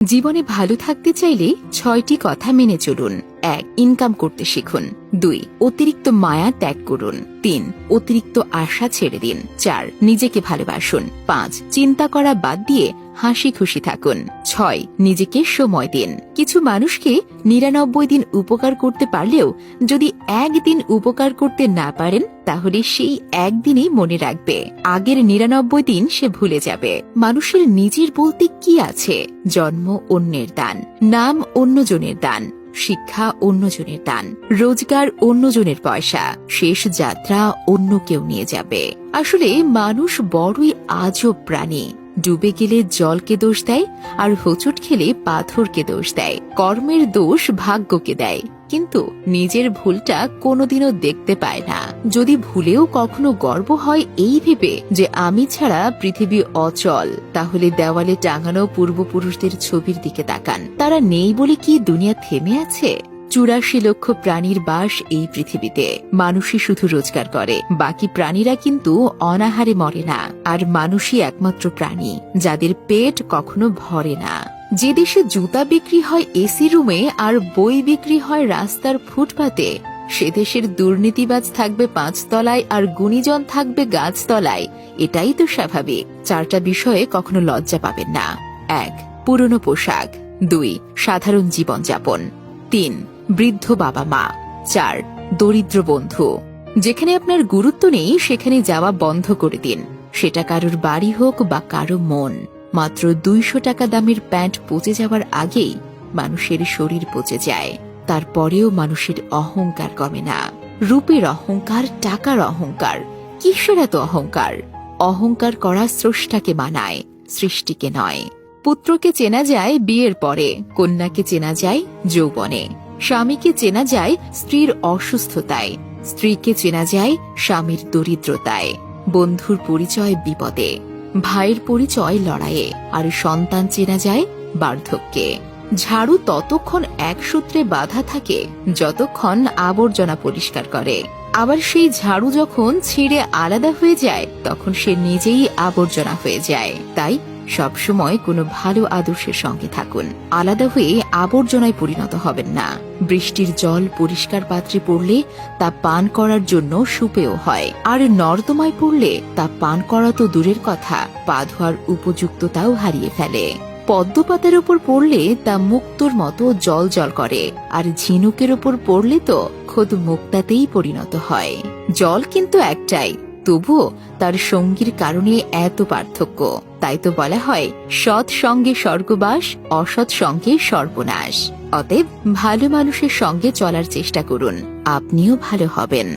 জীবনে ভালো থাকতে চাইলে ৬টি কথা মেনে চলুন। ১. ইনকাম করতে শিখুন। ২. অতিরিক্ত মায়া ত্যাগ করুন। ৩. অতিরিক্ত আশা ছেড়ে দিন। ৪. নিজেকে ভালোবাসুন। ৫. চিন্তা করা বাদ দিয়ে হাসি খুশি থাকুন। ৬. নিজেকে সময় দিন। কিছু মানুষকে ৯৯ দিন উপকার করতে পারলেও যদি একদিন উপকার করতে না পারেন তাহলে সেই একদিনই মনে রাখবে, আগের ৯৯ দিন সে ভুলে যাবে। মানুষের নিজের বলতে কি আছে? জন্ম অন্যের দান, নাম অন্যজনের দান, শিক্ষা অন্যজনের দান, রোজগার অন্যজনের পয়সা, শেষ যাত্রা অন্য কেউ নিয়ে যাবে। আসলে মানুষ বড়ই আজব প্রাণী। ডুবে গেলে জলকে দোষ দেয়, আর হোঁচট খেলে পাথরকে দোষ দেয়। কর্মের দোষ ভাগ্যকে দেয়, কিন্তু নিজের ভুলটা কোনোদিনও দেখতে পায় না। যদি ভুলেও কখনো গর্ব হয় এই ভেবে যে আমি ছাড়া পৃথিবী অচল, তাহলে দেওয়ালে টাঙানো পূর্বপুরুষদের ছবির দিকে তাকান। তারা নেই বলে কি দুনিয়া থেমে আছে? ৮৪ লক্ষ প্রাণীর বাস এই পৃথিবীতে। মানুষই শুধু রোজগার করে, বাকি প্রাণীরা কিন্তু অনাহারে মরে না। আর মানুষই একমাত্র প্রাণী যাদের পেট কখনো ভরে না। যে দেশে জুতা বিক্রি হয় এসি রুমে আর বই বিক্রি হয় রাস্তার ফুটপাতে, সে দেশের দুর্নীতিবাজ থাকবে ৫ তলায় আর গুণীজন থাকবে গাছতলায়। এটাই তো স্বাভাবিক। ৪টা বিষয়ে কখনো লজ্জা পাবেন না। ১. পুরনো পোশাক। ২. সাধারণ জীবনযাপন। ৩. বৃদ্ধ বাবা মা। ৪. দরিদ্র বন্ধু। যেখানে আপনার গুরুত্ব নেই সেখানে যাওয়া বন্ধ করে দিন, সেটা কারোর বাড়ি হোক বা কারো মন। মাত্র ২০০ টাকা দামের প্যান্ট পচে যাওয়ার আগেই মানুষের শরীর পচে যায়। তারপরেও মানুষের অহংকার কমে না। রূপের অহংকার, টাকার অহংকার, কিসের এত অহংকার? অহংকার করা স্রষ্টাকে মানায়, সৃষ্টিকে নয়। পুত্রকে চেনা যায় বিয়ের পরে, কন্যাকে চেনা যায় যৌবনে, স্বামীকে চেনা যায় স্ত্রীর অসুস্থতায়, স্ত্রীকে চেনা যায় স্বামীর দরিদ্রতায়, বন্ধুর পরিচয় বিপদে, ভাইয়ের পরিচয় লড়াইয়ে, আর সন্তান চেনা যায় বার্ধক্যে। ঝাড়ু ততক্ষণ এক সূত্রে বাঁধা থাকে যতক্ষণ আবর্জনা পরিষ্কার করে, আবার সেই ঝাড়ু যখন ছিঁড়ে আলাদা হয়ে যায় তখন সে নিজেই আবর্জনা হয়ে যায়। তাই সবসময় কোনো ভালো আদর্শের সঙ্গে থাকুন, আলাদা হয়ে আবর্জনায় পরিণত হবেন না। বৃষ্টির জল পরিষ্কার পাত্রে পড়লে তা পান করার জন্য সুপেয় হয়, আর নর্দমায় পড়লে তা পান করা তো দূরের কথা, পা ধোয়ার উপযুক্ততাও হারিয়ে ফেলে। পদ্মপাতার উপর পড়লে তা মুক্তোর মতো জল জল করে, আর ঝিনুকের উপর পড়লে তো খোদ মুক্তাতেই পরিণত হয়। জল কিন্তু একটাই, তবুও তার সঙ্গীর কারণে এত পার্থক্য। তাই তো বলা হয় সৎ সঙ্গে স্বর্গবাস, অসৎ সঙ্গে সর্বনাশ। অতএব ভালো মানুষের সঙ্গে চলার চেষ্টা করুন, আপনিও ভালো হবেন।